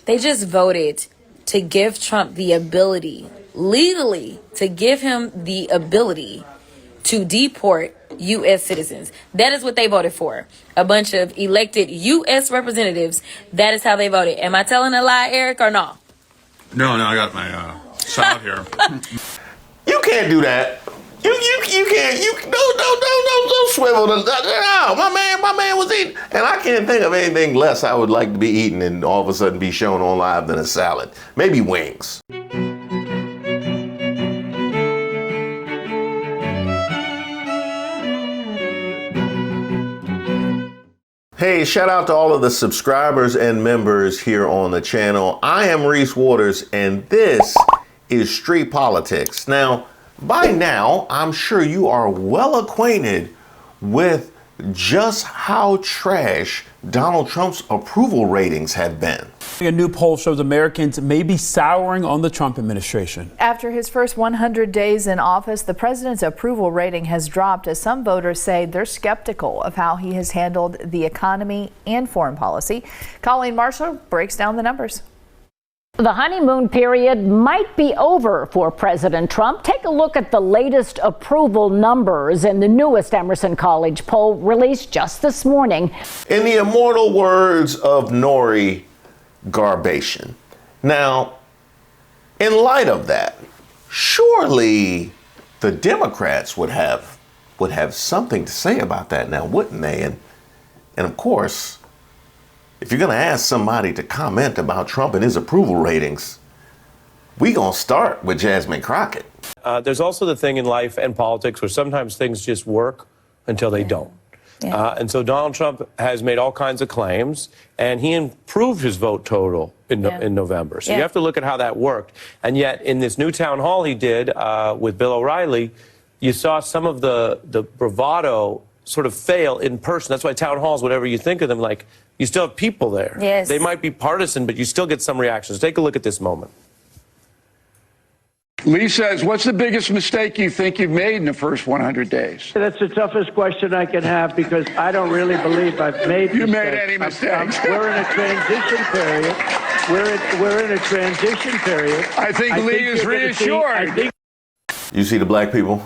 They just voted to give Trump the ability, legally, to give him the ability to deport U.S. citizens. That is what they voted for. A bunch of elected U.S. representatives. That is how they voted. Am I telling a lie, Eric, or no? No, I got my salad here. You can't do that. You can't. Don't swivel. No, my man was eating, and I can't think of anything less I would like to be eating and all of a sudden be shown on live than a salad. Maybe wings. Hey, shout out to all of the subscribers and members here on the channel. I am Reese Waters, and this is Street Politics. Now, by now, I'm sure you are well acquainted with just how trash Donald Trump's approval ratings have been. A new poll shows Americans may be souring on the Trump administration. After his first 100 days in office, the president's approval rating has dropped as some voters say they're skeptical of how he has handled the economy and foreign policy. Colleen Marshall breaks down the numbers. The honeymoon period might be over for President Trump. Take a look at the latest approval numbers in the newest Emerson College poll released just this morning. In the immortal words of Nori Garbation. Now, in light of that, surely the Democrats would have something to say about that now, wouldn't they? And of course, if you're going to ask somebody to comment about Trump and his approval ratings, we going to start with Jasmine Crockett. There's also the thing in life and politics where sometimes things just work until they don't. Yeah. And so Donald Trump has made all kinds of claims, and he improved his vote total in November. So you have to look at how that worked. And yet in this new town hall he did with Bill O'Reilly, you saw some of the bravado sort of fail in person. That's why town halls, whatever you think of them, like, you still have people there. Yes. They might be partisan, but you still get some reactions. Take a look at this moment. Lee says, what's the biggest mistake you think you've made in the first 100 days? That's the toughest question I can have because I don't really believe I've made You mistakes. made any mistakes? We're in a transition period. We're in a transition period. I think Lee is reassured. You see the black people?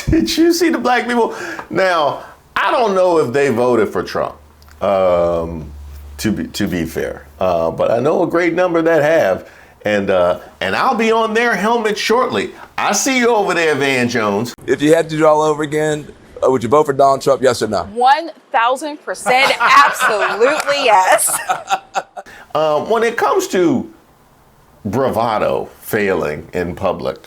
Did you see the black people? Now, I don't know if they voted for Trump, to be fair. But I know a great number that have. And I'll be on their helmet shortly. I see you over there, Van Jones. If you had to do it all over again, would you vote for Donald Trump, yes or no? 1,000% absolutely yes. When it comes to bravado failing in public,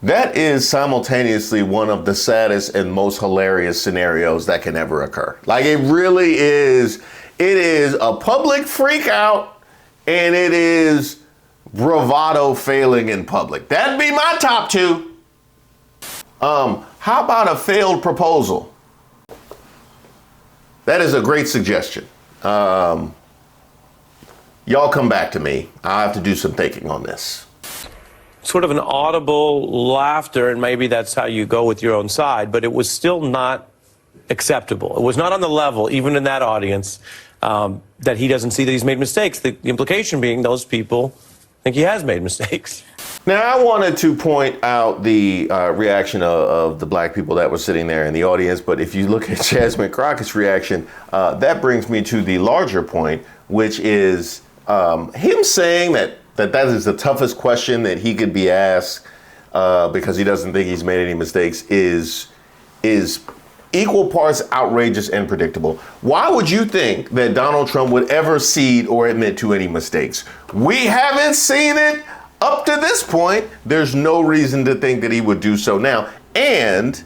that is simultaneously one of the saddest and most hilarious scenarios that can ever occur. Like, it really is. It is a public freak out, and it is bravado failing in public. That'd be my top two. How about a failed proposal? That is a great suggestion. Y'all come back to me. I have to do some thinking on this. Sort of an audible laughter, and maybe that's how you go with your own side, but it was still not acceptable. It was not on the level, even in that audience, that he doesn't see that he's made mistakes. The implication being those people think he has made mistakes. Now, I wanted to point out the reaction of the black people that were sitting there in the audience, but if you look at Jasmine Crockett's reaction, that brings me to the larger point, which is him saying that is the toughest question that he could be asked because he doesn't think he's made any mistakes is equal parts outrageous and predictable. Why would you think that Donald Trump would ever cede or admit to any mistakes? We haven't seen it up to this point. There's no reason to think that he would do so now. And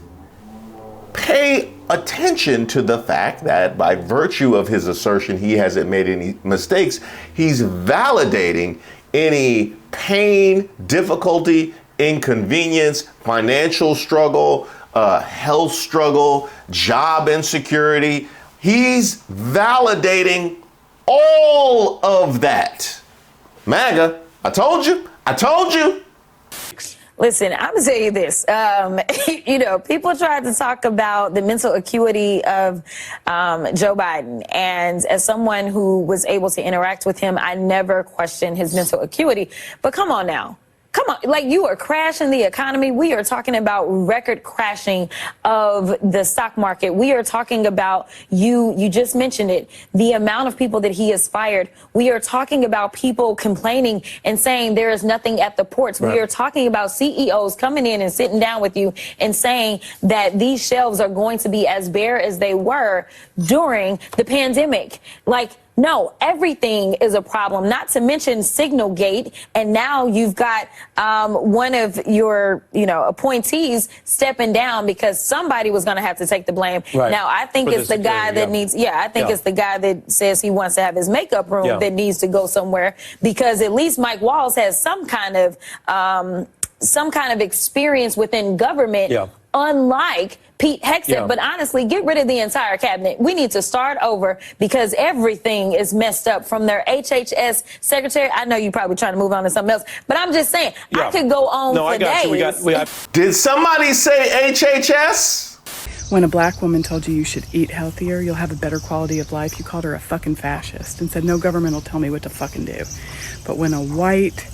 pay attention to the fact that by virtue of his assertion he hasn't made any mistakes, he's validating any pain, difficulty, inconvenience, financial struggle, health struggle, job insecurity. He's validating all of that. MAGA, I told you. Listen, I'm gonna tell you this. You know, people tried to talk about the mental acuity of Joe Biden, and as someone who was able to interact with him, I never questioned his mental acuity. But come on now. Come on, like, you are crashing the economy. We are talking about record crashing of the stock market. We are talking about, you just mentioned it, the amount of people that he has fired. We are talking about people complaining and saying there is nothing at the ports. Right. We are talking about CEOs coming in and sitting down with you and saying that these shelves are going to be as bare as they were during the pandemic. Like, no, everything is a problem, not to mention Signalgate. And now you've got one of your, appointees stepping down because somebody was going to have to take the blame. Right. Now, I think it's the guy that needs. Yeah, I think it's the guy that says he wants to have his makeup room that needs to go somewhere, because at least Mike Walls has some kind of experience within government, unlike Pete Hegseth. But honestly, get rid of the entire cabinet. We need to start over because everything is messed up, from their HHS secretary. I know you're probably trying to move on to something else, but I'm just saying, I could go on for days. Did somebody say HHS? When a black woman told you should eat healthier, you'll have a better quality of life, you called her a fucking fascist and said, no government will tell me what to fucking do. But when a white,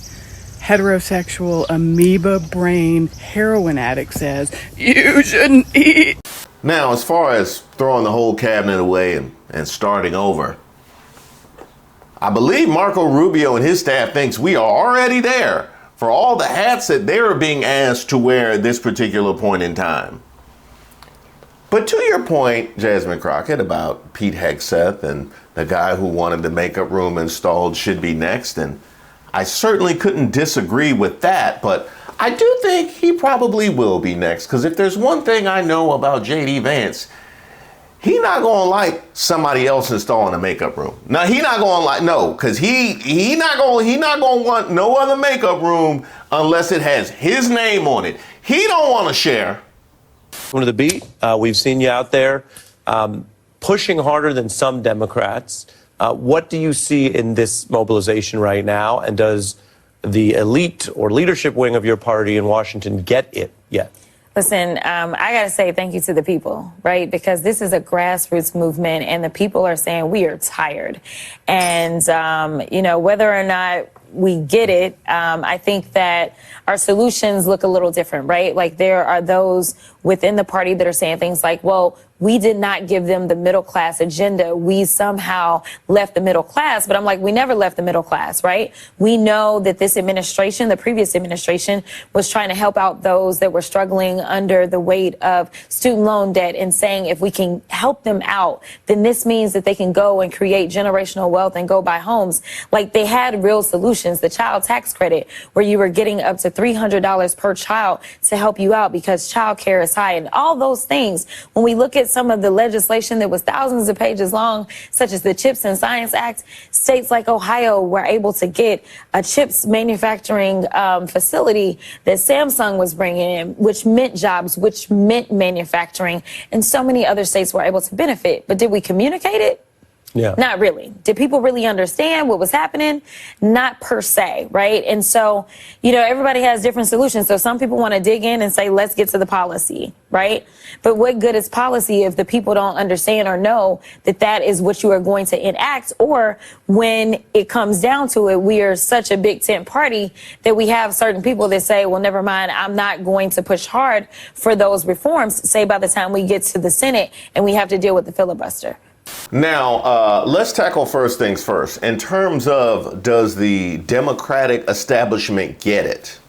heterosexual, amoeba brain heroin addict says, you shouldn't eat. Now, as far as throwing the whole cabinet away and starting over, I believe Marco Rubio and his staff thinks we are already there for all the hats that they're being asked to wear at this particular point in time. But to your point, Jasmine Crockett, about Pete Hegseth and the guy who wanted the makeup room installed should be next, and I certainly couldn't disagree with that, but I do think he probably will be next, because if there's one thing I know about J.D. Vance, he not gonna like somebody else installing a makeup room. Now, he not gonna like, no, because he not gonna want no other makeup room unless it has his name on it. He don't want to share. One of the beat, we've seen you out there pushing harder than some Democrats. What do you see in this mobilization right now? And does the elite or leadership wing of your party in Washington get it yet? Listen, I got to say thank you to the people, right? Because this is a grassroots movement and the people are saying we are tired. And, whether or not we get it, I think that our solutions look a little different, right? Like, there are those within the party that are saying things like, well, we did not give them the middle class agenda. We somehow left the middle class. But I'm like, we never left the middle class, right? We know that this administration, the previous administration, was trying to help out those that were struggling under the weight of student loan debt, and saying if we can help them out, then this means that they can go and create generational wealth and go buy homes. Like, they had real solutions. The child tax credit, where you were getting up to $300 per child to help you out because child care is high, and all those things. When we look at some of the legislation that was thousands of pages long, such as the Chips and Science Act, states like Ohio were able to get a chips manufacturing facility that Samsung was bringing in, which meant jobs, which meant manufacturing, and so many other states were able to benefit. But did we communicate it? Yeah. Not really. Did people really understand what was happening? Not per se, right? And so, everybody has different solutions. So some people want to dig in and say, let's get to the policy, right? But what good is policy if the people don't understand or know that that is what you are going to enact? Or when it comes down to it, we are such a big tent party that we have certain people that say, well, never mind, I'm not going to push hard for those reforms, say by the time we get to the Senate and we have to deal with the filibuster. Now, let's tackle first things first. In terms of, does the Democratic establishment get it?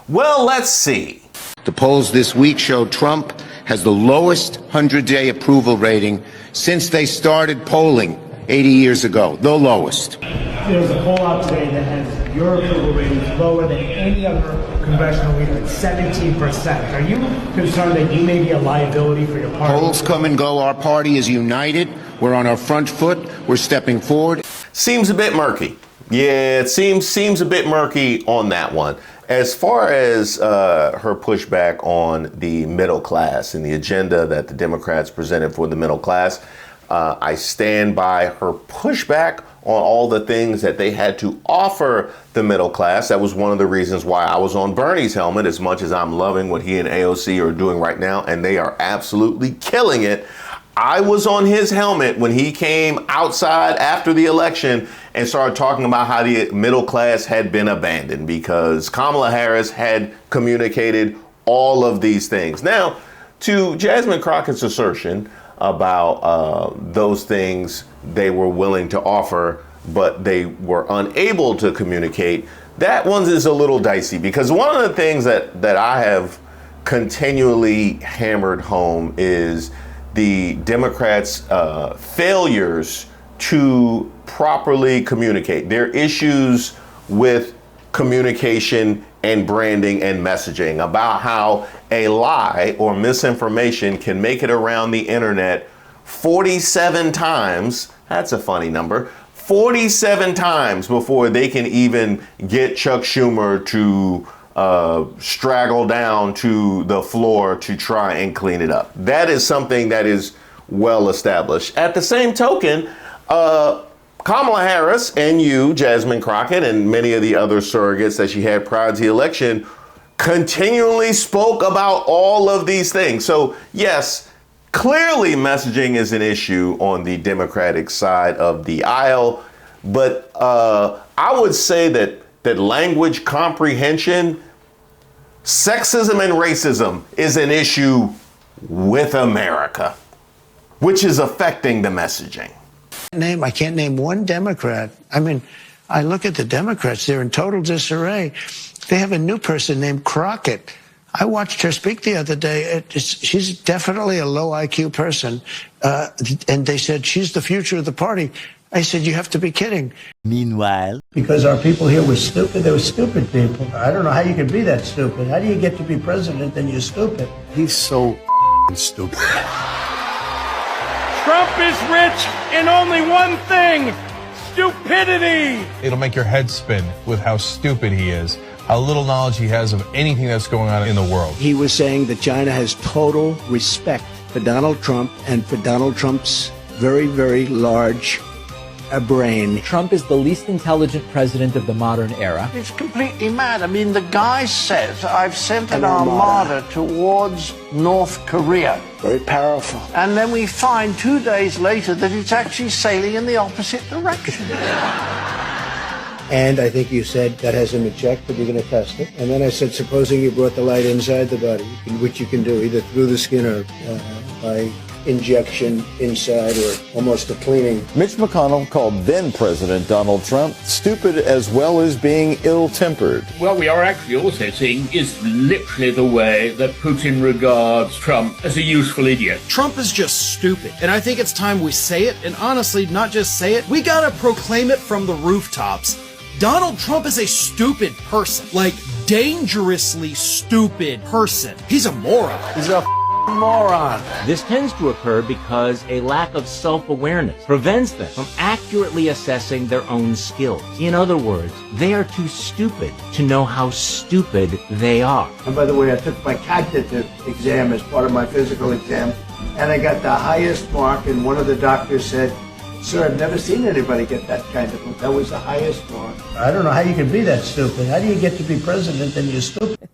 Well, let's see. The polls this week show Trump has the lowest 100-day approval rating since they started polling 80 years ago, the lowest. There's a poll out today that has your approval rating lower than any other congressional leader at 17%. Are you concerned that you may be a liability for your party? Polls come and go. Our party is united. We're on our front foot. We're stepping forward. Seems a bit murky. Yeah, it seems a bit murky on that one. As far as her pushback on the middle class and the agenda that the Democrats presented for the middle class, I stand by her pushback on all the things that they had to offer the middle class. That was one of the reasons why I was on Bernie's helmet, as much as I'm loving what he and AOC are doing right now, and they are absolutely killing it. I was on his helmet when he came outside after the election and started talking about how the middle class had been abandoned because Kamala Harris had communicated all of these things. Now, to Jasmine Crockett's assertion about those things they were willing to offer, but they were unable to communicate, that one is a little dicey because one of the things that I have continually hammered home is the Democrats' failures to properly communicate. Their issues with communication and branding and messaging about how a lie or misinformation can make it around the internet 47 times. That's a funny number. 47 times before they can even get Chuck Schumer to straggle down to the floor to try and clean it up. That is something that is well established. At the same token, Kamala Harris and you, Jasmine Crockett, and many of the other surrogates that she had prior to the election continually spoke about all of these things. So yes, clearly messaging is an issue on the Democratic side of the aisle. But I would say that language comprehension, sexism and racism is an issue with America, which is affecting the messaging. I can't name one Democrat. I mean, I look at the Democrats, they're in total disarray. They have a new person named Crockett. I watched her speak the other day. She's definitely a low IQ person. And they said, she's the future of the party. I said, you have to be kidding. Meanwhile, because our people here were stupid, they were stupid people. I don't know how you can be that stupid. How do you get to be president and you're stupid? He's so stupid. Trump is rich in only one thing, stupidity. It'll make your head spin with how stupid he is, how little knowledge he has of anything that's going on in the world. He was saying that China has total respect for Donald Trump and for Donald Trump's very, very large brain. Trump is the least intelligent president of the modern era. It's completely mad. I mean, the guy says, I've sent an armada towards North Korea. Very powerful. And then we find 2 days later that it's actually sailing in the opposite direction. And I think you said that hasn't been checked, but you're going to test it. And then I said, supposing you brought the light inside the body, which you can do either through the skin or by injection inside or almost a cleaning. Mitch McConnell called then-President Donald Trump stupid as well as being ill-tempered. What we are actually also seeing is literally the way that Putin regards Trump as a useful idiot. Trump is just stupid, and I think it's time we say it, and honestly, not just say it, we gotta proclaim it from the rooftops. Donald Trump is a stupid person. Like, dangerously stupid person. He's a moron. He's a moron. This tends to occur because a lack of self-awareness prevents them from accurately assessing their own skills. In other words, they are too stupid to know how stupid they are. And by the way, I took my cognitive exam as part of my physical exam, and I got the highest mark, and one of the doctors said, sir, I've never seen anybody get that kind of, that was the highest mark. I don't know how you can be that stupid. How do you get to be president and you're stupid?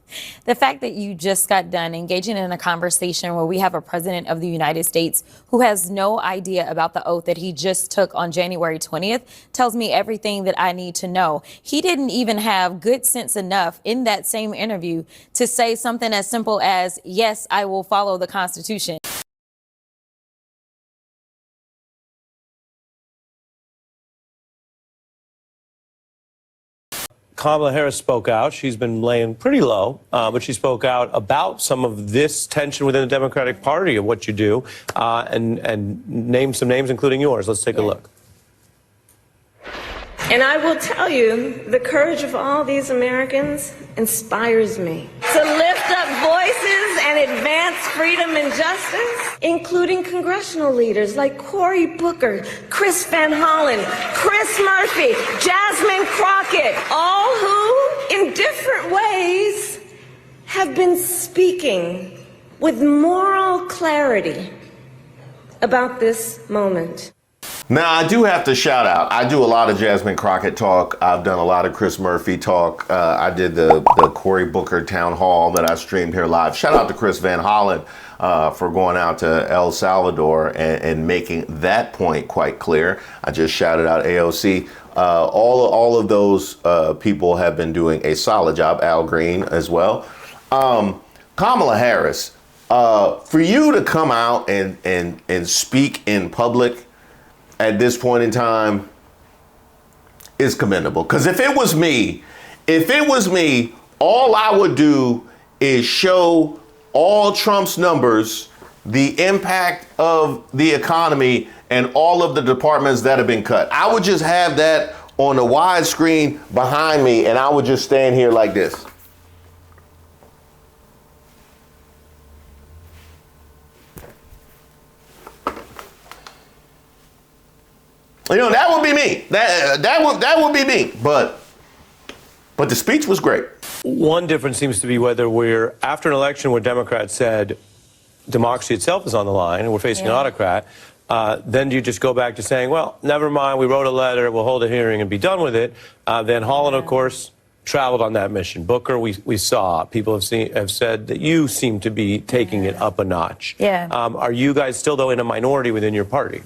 The fact that you just got done engaging in a conversation where we have a president of the United States who has no idea about the oath that he just took on January 20th tells me everything that I need to know. He didn't even have good sense enough in that same interview to say something as simple as, yes, I will follow the Constitution. Kamala Harris spoke out. She's been laying pretty low, but she spoke out about some of this tension within the Democratic Party of what you do, and named some names, including yours. Let's take a look. And I will tell you, the courage of all these Americans inspires me to lift up voices and advance freedom and justice, including congressional leaders like Cory Booker, Chris Van Hollen, Chris Murphy, Jasmine Crockett, all who, in different ways, have been speaking with moral clarity about this moment. Now, I do have to shout out. I do a lot of Jasmine Crockett talk. I've done a lot of Chris Murphy talk. I did the Cory Booker town hall that I streamed here live. Shout out to Chris Van Hollen for going out to El Salvador and making that point quite clear. I just shouted out AOC. All of those people have been doing a solid job. Al Green as well. Kamala Harris, for you to come out and speak in public at this point in time is commendable. Because if it was me, all I would do is show all Trump's numbers, the impact of the economy, and all of the departments that have been cut. I would just have that on the wide screen behind me, and I would just stand here like this. You know, that would be me. That would be me. But the speech was great. One difference seems to be whether we're after an election where Democrats said democracy itself is on the line and we're facing an autocrat. Then do you just go back to saying, well, never mind, we wrote a letter, we'll hold a hearing and be done with it. Then Holland, of course, traveled on that mission. Booker, we saw. People have said that you seem to be taking it up a notch. Yeah. Are you guys still, though, in a minority within your party?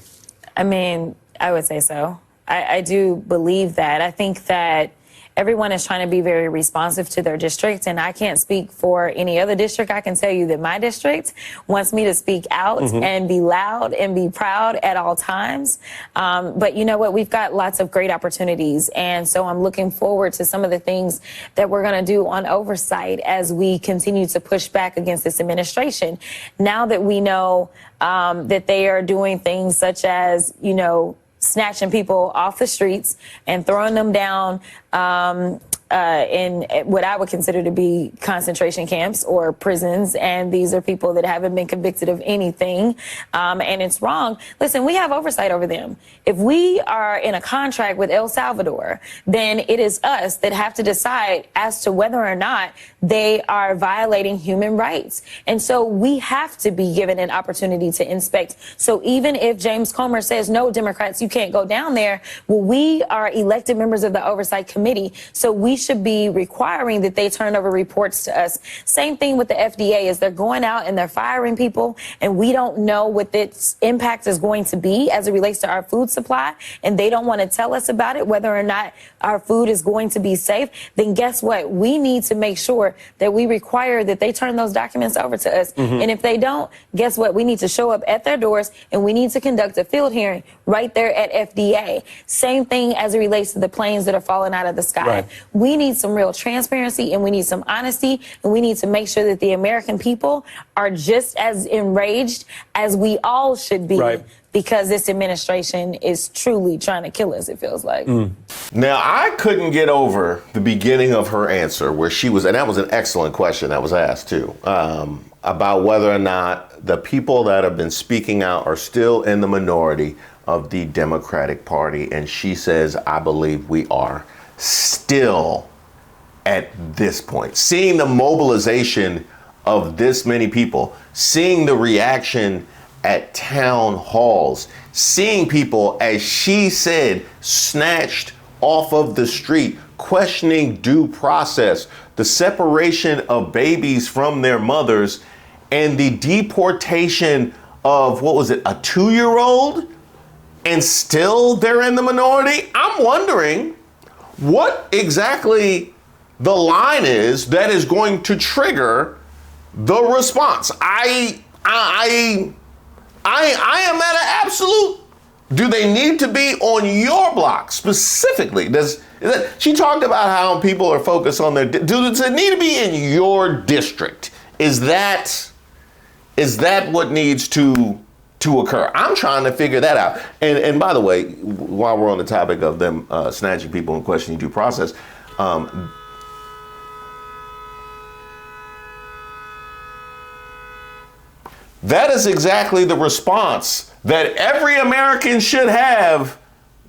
I mean, I would say so. I do believe that. I think that everyone is trying to be very responsive to their district, and I can't speak for any other district. I can tell you that my district wants me to speak out and be loud and be proud at all times. But you know what? We've got lots of great opportunities, and so I'm looking forward to some of the things that we're going to do on Oversight as we continue to push back against this administration. Now that we know that they are doing things such as, you know, snatching people off the streets and throwing them down in what I would consider to be concentration camps or prisons. And these are people that haven't been convicted of anything. And it's wrong. Listen, we have oversight over them. If we are in a contract with El Salvador, then it is us that have to decide as to whether or not they are violating human rights. And so we have to be given an opportunity to inspect. So even if James Comer says, no, Democrats, you can't go down there, well, we are elected members of the Oversight Committee. So we should be requiring that they turn over reports to us. Same thing with the FDA is they're going out and they're firing people, and we don't know what its impact is going to be as it relates to our food supply, and they don't want to tell us about it, whether or not our food is going to be safe. Then guess what? We need to make sure that we require that they turn those documents over to us. And if they don't, guess what? We need to show up at their doors, and we need to conduct a field hearing right there at FDA. Same thing as it relates to the planes that are falling out of the sky. Right. We need some real transparency, and we need some honesty, and we need to make sure that the American people are just as enraged as we all should be. Right. Because this administration is truly trying to kill us, it feels like. Now, I couldn't get over the beginning of her answer where she was, and that was an excellent question that was asked too, about whether or not the people that have been speaking out are still in the minority of the Democratic Party. And she says, I believe we are still at this point. Seeing the mobilization of this many people, seeing the reaction at town halls, seeing people, as she said, snatched off of the street, questioning due process, the separation of babies from their mothers, and the deportation of, what was it, a 2-year-old? And still they're in the minority? I'm wondering what exactly the line is that is going to trigger the response. I am at an absolute. Do they need to be on your block specifically? She talked about how people are focused on their. Does it need to be in your district? Is that what needs to occur? I'm trying to figure that out. And by the way, while we're on the topic of them snatching people and questioning due process, that is exactly the response that every American should have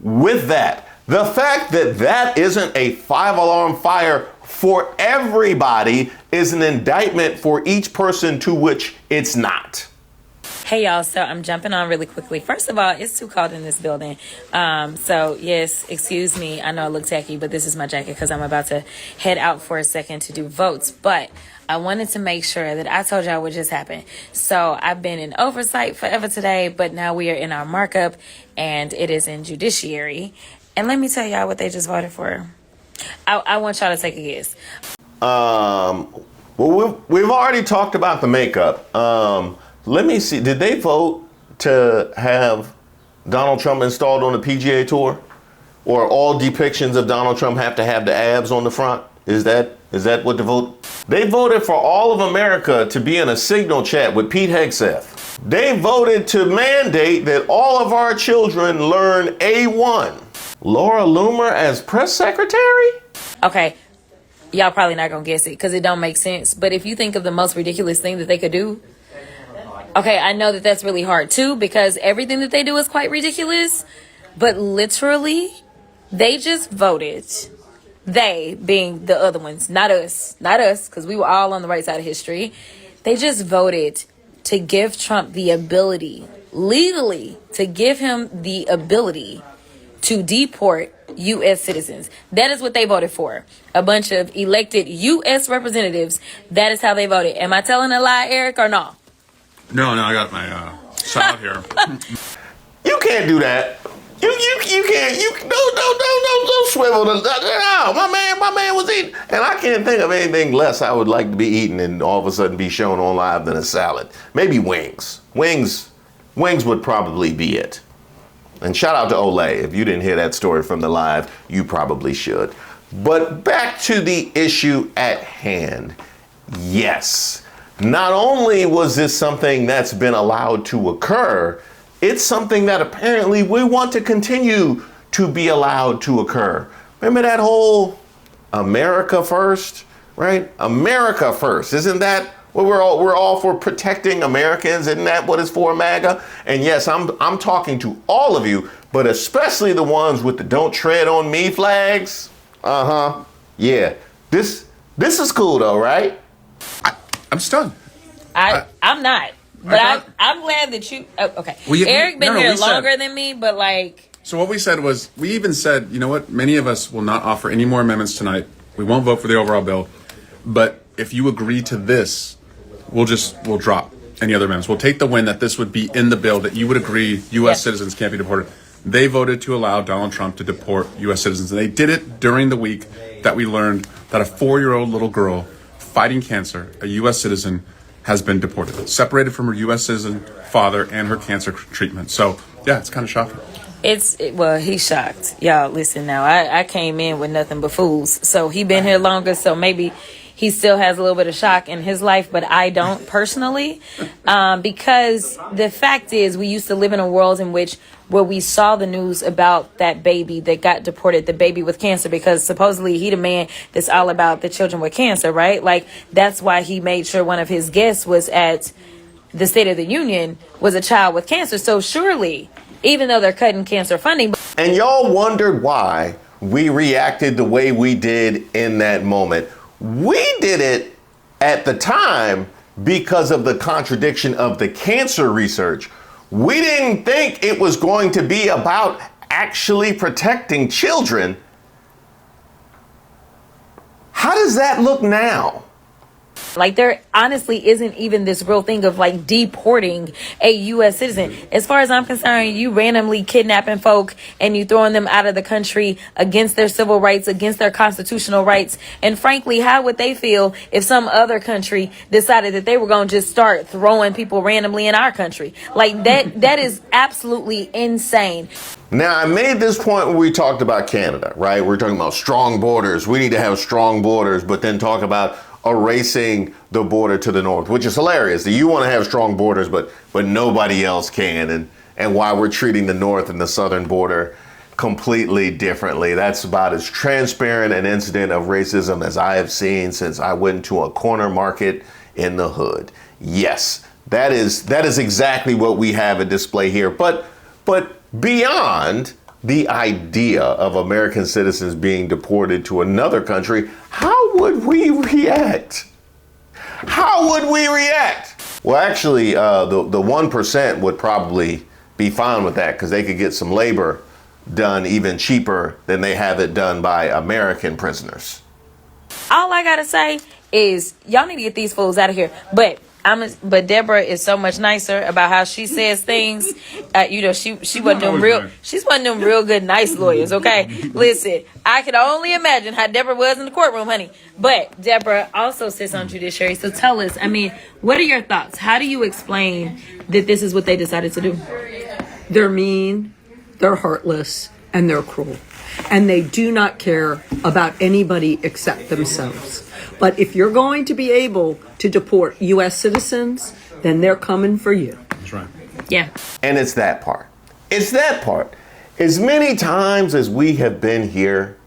with that. The fact that that isn't a 5-alarm fire for everybody is an indictment for each person to which it's not. Hey y'all, so I'm jumping on really quickly. First of all, it's too cold in this building. So yes, excuse me. I know I look tacky, but this is my jacket because I'm about to head out for a second to do votes. But I wanted to make sure that I told y'all what just happened. So I've been in Oversight forever today, but now we are in our markup and it is in Judiciary. And let me tell y'all what they just voted for. I want y'all to take a guess. Well, we've already talked about the makeup. Let me see. Did they vote to have Donald Trump installed on the PGA Tour? Or all depictions of Donald Trump have to have the abs on the front? Is that what the vote? They voted for all of America to be in a signal chat with Pete Hegseth. They voted to mandate that all of our children learn A1. Laura Loomer as press secretary? Okay, y'all probably not gonna guess it because it don't make sense. But if you think of the most ridiculous thing that they could do, okay, I know that that's really hard too because everything that they do is quite ridiculous. But literally, they just voted. They being the other ones, not us, because we were all on the right side of history. They just voted to give Trump the ability, legally, to give him the ability to deport U.S. citizens. That is what they voted for. A bunch of elected U.S. representatives. That is how they voted. Am I telling a lie, Eric, or no? No, I got my salad here. You can't do that. You can't. Don't swivel. No, my man was eating, and I can't think of anything less I would like to be eating and all of a sudden be shown on live than a salad. Maybe wings. Wings would probably be it. And shout out to Olay. If you didn't hear that story from the live, you probably should. But back to the issue at hand. Yes, not only was this something that's been allowed to occur, it's something that apparently we want to continue to be allowed to occur. Remember that whole America first, right? America first. Isn't that what we're all for, protecting Americans? Isn't that what it's for, Maga? And yes, I'm talking to all of you, but especially the ones with the "Don't Tread on Me" flags. Yeah. This is cool though, right? I'm stunned. I'm not. But I'm glad that you. Oh, okay. Eric been here longer than me, but like. So what we said was, we even said, you know what? Many of us will not offer any more amendments tonight. We won't vote for the overall bill. But if you agree to this, we'll drop any other amendments. We'll take the win that this would be in the bill, that you would agree U.S. citizens can't be deported. They voted to allow Donald Trump to deport U.S. citizens. And they did it during the week that we learned that a 4-year-old little girl fighting cancer, a U.S. citizen, has been deported, separated from her U.S. citizen father and her cancer treatment. So, yeah, it's kind of shocking. Well, he's shocked. Y'all, listen now. I came in with nothing but fools. So he been here longer, so maybe he still has a little bit of shock in his life, but I don't personally. Because the fact is, we used to live in a world in which where we saw the news about that baby that got deported, the baby with cancer, because supposedly he the man that's all about the children with cancer, right? Like, that's why he made sure one of his guests was at the State of the Union was a child with cancer. So surely, even though they're cutting cancer funding. And y'all wondered why we reacted the way we did in that moment. We did it at the time because of the contradiction of the cancer research. We didn't think it was going to be about actually protecting children. How does that look now? Like, there honestly isn't even this real thing of like deporting a U.S. citizen. As far as I'm concerned, you randomly kidnapping folk and you throwing them out of the country against their civil rights, against their constitutional rights. And frankly, how would they feel if some other country decided that they were going to just start throwing people randomly in our country? Like, that is absolutely insane. Now, I made this point when we talked about Canada, right? We're talking about strong borders. We need to have strong borders, but then talk about erasing the border to the north, which is hilarious. You want to have strong borders, but nobody else can. And why we're treating the north and the southern border completely differently. That's about as transparent an incident of racism as I have seen since I went to a corner market in the hood. Yes, that is exactly what we have at display here. But beyond the idea of American citizens being deported to another country, how would we react? How would we react? Well, actually, the 1% would probably be fine with that because they could get some labor done even cheaper than they have it done by American prisoners. All I gotta say is y'all need to get these fools out of here. But Deborah is so much nicer about how she says things. She wasn't them real. She's one of them real good, nice lawyers. Okay, listen, I can only imagine how Deborah was in the courtroom, honey. But Deborah also sits on judiciary. So tell us, what are your thoughts? How do you explain that this is what they decided to do? They're mean, they're heartless, and they're cruel. And they do not care about anybody except themselves. But if you're going to be able to deport U.S. citizens, then they're coming for you. That's right. Yeah. And it's that part. It's that part. As many times as we have been here,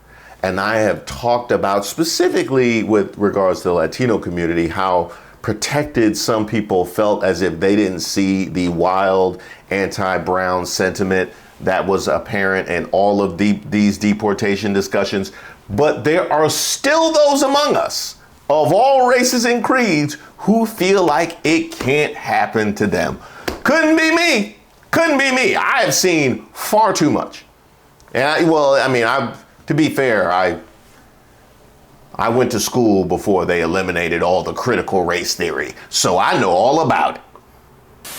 and I have talked about specifically with regards to the Latino community, how protected some people felt as if they didn't see the wild anti-Brown sentiment that was apparent in all of these deportation discussions. But there are still those among us of all races and creeds who feel like it can't happen to them. Couldn't be me. Couldn't be me. I have seen far too much. And to be fair, I went to school before they eliminated all the critical race theory, so I know all about it.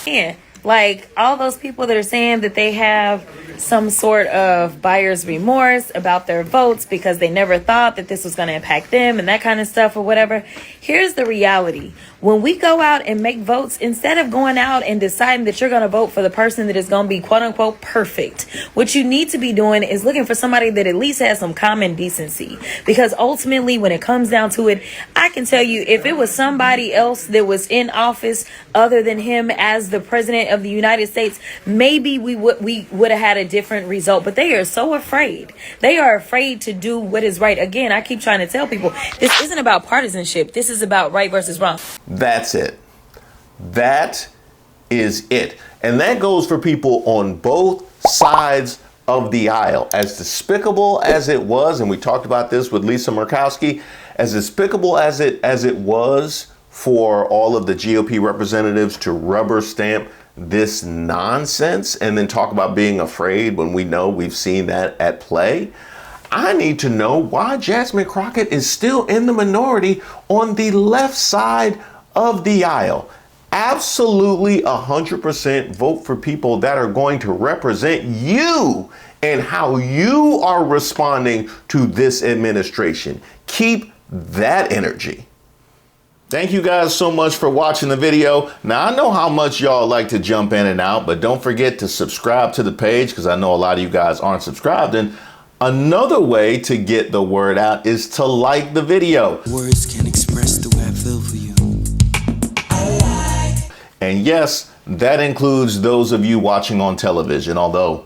Yeah. Like all those people that are saying that they have some sort of buyer's remorse about their votes because they never thought that this was going to impact them and that kind of stuff or whatever. Here's the reality. When we go out and make votes, instead of going out and deciding that you're going to vote for the person that is going to be quote unquote perfect, what you need to be doing is looking for somebody that at least has some common decency. Because ultimately, when it comes down to it, I can tell you, if it was somebody else that was in office other than him as the president of the United States, maybe we would have had a different result. But they are so afraid. They are afraid to do what is right. Again, I keep trying to tell people, this isn't about partisanship. This is about right versus wrong. That's it. That is it. And that goes for people on both sides of the aisle. As despicable as it was, and we talked about this with Lisa Murkowski, as despicable as it was for all of the GOP representatives to rubber stamp this nonsense and then talk about being afraid when we know we've seen that at play. I need to know why Jasmine Crockett is still in the minority on the left side of the aisle. Absolutely 100% vote for people that are going to represent you and how you are responding to this administration. Keep that energy. Thank you guys so much for watching the video. Now, I know how much y'all like to jump in and out, but don't forget to subscribe to the page because I know a lot of you guys aren't subscribed. And another way to get the word out is to like the video. Words can express the way I feel for you. And yes, that includes those of you watching on television, although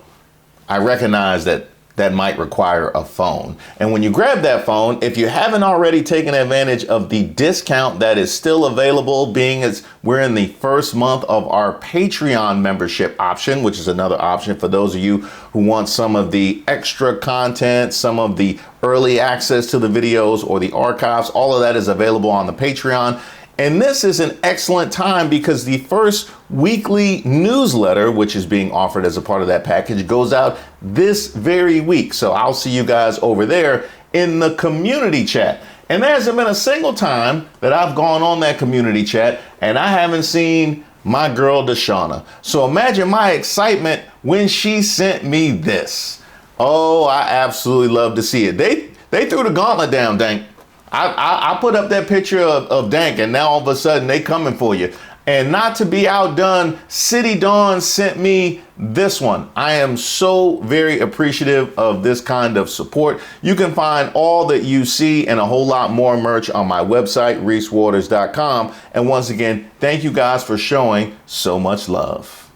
I recognize that might require a phone. And when you grab that phone, if you haven't already taken advantage of the discount that is still available, being as we're in the first month of our Patreon membership option, which is another option for those of you who want some of the extra content, some of the early access to the videos or the archives, all of that is available on the Patreon. And this is an excellent time because the first weekly newsletter, which is being offered as a part of that package, goes out this very week. So I'll see you guys over there in the community chat. And there hasn't been a single time that I've gone on that community chat and I haven't seen my girl Deshauna. So imagine my excitement when she sent me this. Oh, I absolutely love to see it. They threw the gauntlet down, Dank. I put up that picture of Dank and now all of a sudden they coming for you. And not to be outdone, City Dawn sent me this one. I am so very appreciative of this kind of support. You can find all that you see and a whole lot more merch on my website, reesewaters.com. And once again, thank you guys for showing so much love.